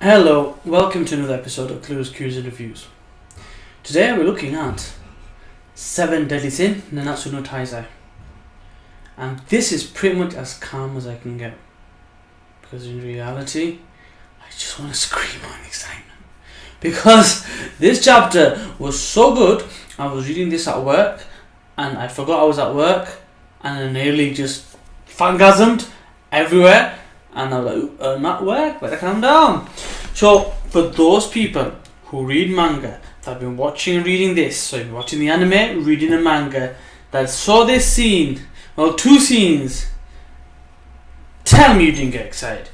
Hello, welcome to another episode of Clues, Cues and Reviews. Today we're looking at 7 Deadly Sin, Nanatsu no Taizai. And this is pretty much as calm as I can get. Because in reality, I just want to scream on excitement. Because this chapter was so good, I was reading this at work, and I forgot I was at work, and I nearly just fangasmed everywhere. And I was like, I'm at work, better calm down. So, for those people who read manga, that have been watching and reading this, so you're watching the anime, reading the manga, that saw this scene, well, 2 scenes, tell me you didn't get excited.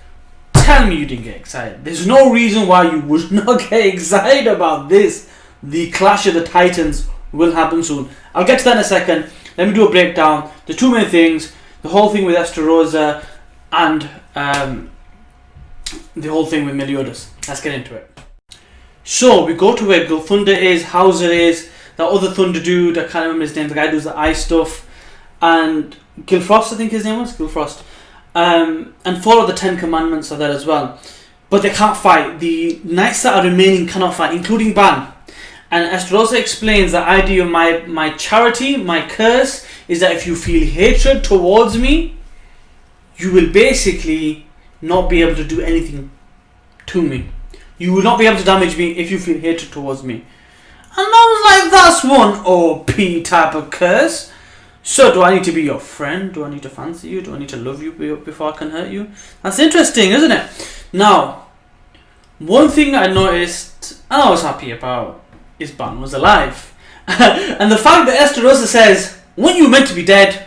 Tell me you didn't get excited. There's no reason why you would not get excited about this. The Clash of the Titans will happen soon. I'll get to that in a second. Let me do a breakdown. The 2 main things, the whole thing with Estarossa and the whole thing with Meliodas. Let's get into it. So we go to where Gilthunder is, Hauser is, that other Thunder dude, I can't remember his name, the guy who does the ice stuff, and Gilfrost, I think his name was, Gilfrost. And 4 of the 10 commandments are there as well. But they can't fight. The knights that are remaining cannot fight, including Ban. And Estarossa explains the idea of my charity, my curse, is that if you feel hatred towards me, you will basically not be able to do anything to me. You will not be able to damage me if you feel hatred towards me. And I was like, that's one OP type of curse. So do I need to be your friend? Do I need to fancy you? Do I need to love you before I can hurt you? That's interesting, isn't it? Now, one thing I noticed and I was happy about is Ban was alive. And the fact that Estarossa says, when you were meant to be dead,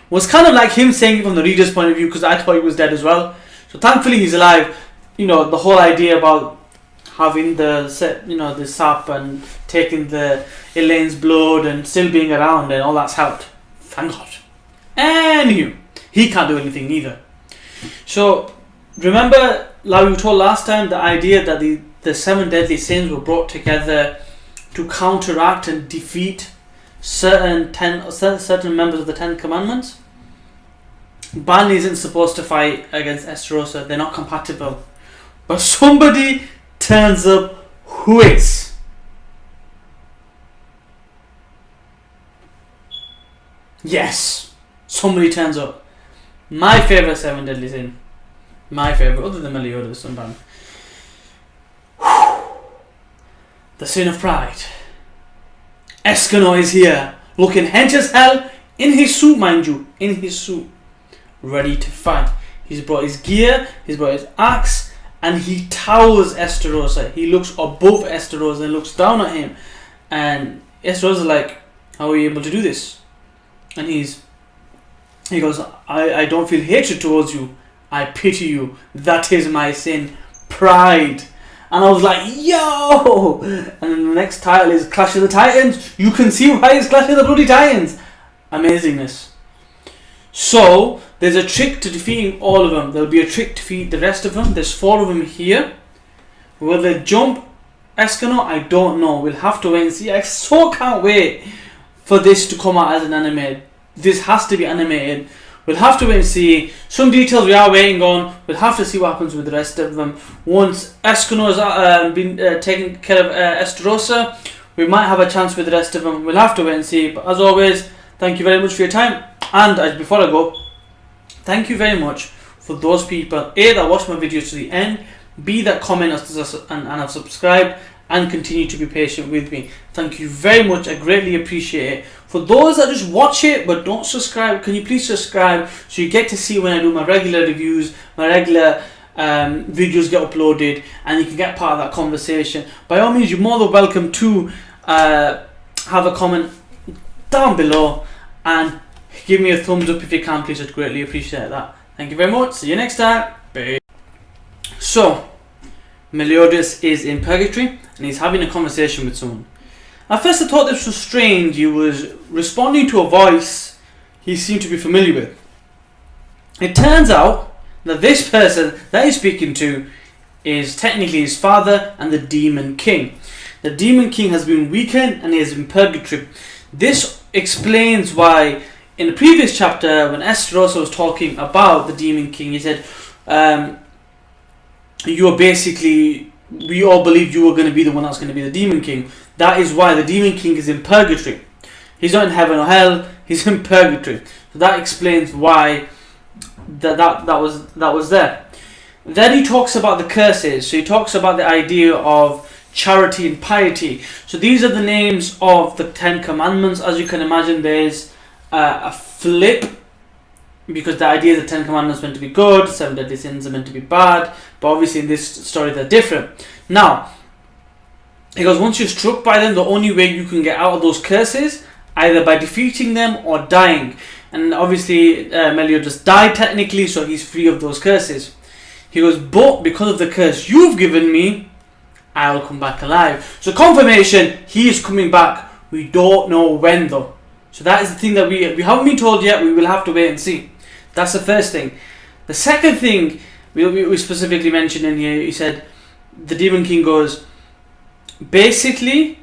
was kind of like him saying it from the reader's point of view, because I thought he was dead as well. So thankfully he's alive. You know, the whole idea about having the sap and taking the Elaine's blood and still being around and all that's helped. Thank God. Anywho, he can't do anything either. So remember, like we were told last time, the idea that the 7 deadly sins were brought together to counteract and defeat certain members of the 10 commandments. Ban isn't supposed to fight against Estarossa. They're not compatible. But somebody turns up who is. Yes, somebody turns up. My favourite 7 deadly sin. My favourite, other than Meliodas and Ban. The sin of pride. Escanor is here, looking hench as hell, in his suit, mind you, in his suit, ready to fight. He's brought his gear, he's brought his axe, and he towers Estarossa. He looks above Estarossa and looks down at him. And Estarossa's like, how are you able to do this? And he goes, I don't feel hatred towards you. I pity you. That is my sin. Pride. And I was like, yo! And then the next title is Clash of the Titans. You can see why it's Clash of the bloody Titans. Amazingness. So, there's a trick to defeating all of them. There'll be a trick to defeat the rest of them. There's 4 of them here. Will they jump Escanor? I don't know. We'll have to wait and see. I so can't wait for this to come out as an anime. This has to be animated. We'll have to wait and see. Some details we are waiting on. We'll have to see what happens with the rest of them. Once Escanor has been taking care of Estarossa, we might have a chance with the rest of them. We'll have to wait and see. But as always, thank you very much for your time. And before I go, thank you very much for those people, A, that watch my videos to the end, B, that comment and have subscribed and continue to be patient with me. Thank you very much. I greatly appreciate it. For those that just watch it but don't subscribe, can you please subscribe so you get to see when I do my regular reviews, my regular videos get uploaded, and you can get part of that conversation. By all means, you're more than welcome to have a comment down below and give me a thumbs up if you can, please. I'd greatly appreciate that. Thank you very much. See you next time. Bye. So, Meliodas is in purgatory and he's having a conversation with someone. At first I thought this was strange. He was responding to a voice he seemed to be familiar with. It turns out that this person that he's speaking to is technically his father and the Demon King. The Demon King has been weakened and he is in purgatory. This explains why in the previous chapter when Estarossa was talking about the Demon King, he said you are basically, we all believed you were going to be the one that's going to be the Demon King. That is why the Demon King is in purgatory. He's not in heaven or hell, he's in purgatory. So that explains why that was there. Then he talks about the curses. So he talks about the idea of charity and piety. So these are the names of the 10 commandments. As you can imagine, there's a flip, because the idea is the 10 commandments are meant to be good, 7 deadly sins are meant to be bad, but obviously in this story they're different. Now, he goes, once you're struck by them, the only way you can get out of those curses, either by defeating them or dying. And obviously Meliodas died technically, so he's free of those curses. He goes, but because of the curse you've given me, I will come back alive. So confirmation, he is coming back. We don't know when though. So that is the thing that we haven't been told yet. We will have to wait and see. That's the first thing. The second thing we specifically mentioned in here, he said, the Demon King goes, basically,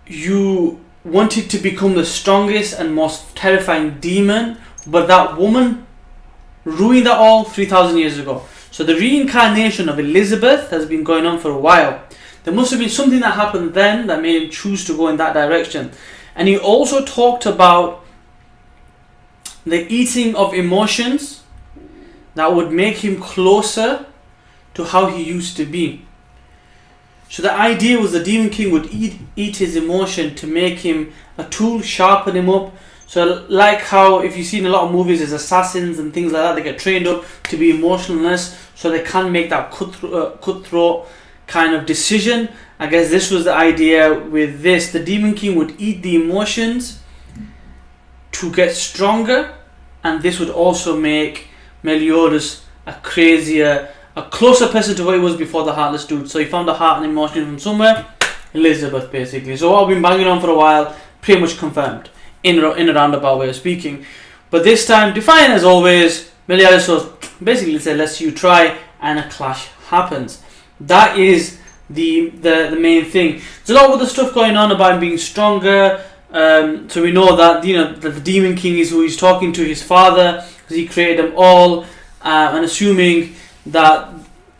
you wanted to become the strongest and most terrifying demon, but that woman ruined that all 3,000 years ago. So the reincarnation of Elizabeth has been going on for a while. There must have been something that happened then that made him choose to go in that direction. And he also talked about the eating of emotions that would make him closer to how he used to be. So the idea was the Demon King would eat his emotion to make him a tool, sharpen him up. So like how, if you've seen a lot of movies, there's assassins and things like that, they get trained up to be emotionless so they can make that cutthroat kind of decision. I guess this was the idea with this. The Demon King would eat the emotions to get stronger, and this would also make Meliodas a closer person to what he was before the Heartless Dude. So he found the heart and emotion from somewhere. Elizabeth, basically. So what I've been banging on for a while, pretty much confirmed in a roundabout way of speaking. But this time, defiant as always, Meliodas basically said, let's you try, and a clash happens. That is the main thing. There's a lot of other stuff going on about him being stronger. So we know that that the Demon King is who he's talking to, his father, because he created them all, and assuming that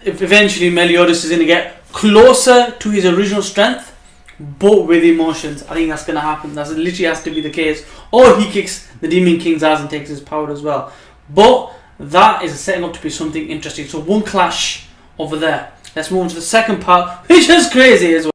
if eventually Meliodas is going to get closer to his original strength, but with emotions. I think that's going to happen. That literally has to be the case. Or he kicks the Demon King's ass and takes his power as well. But that is setting up to be something interesting. So one clash over there. Let's move on to the second part, which is crazy as well.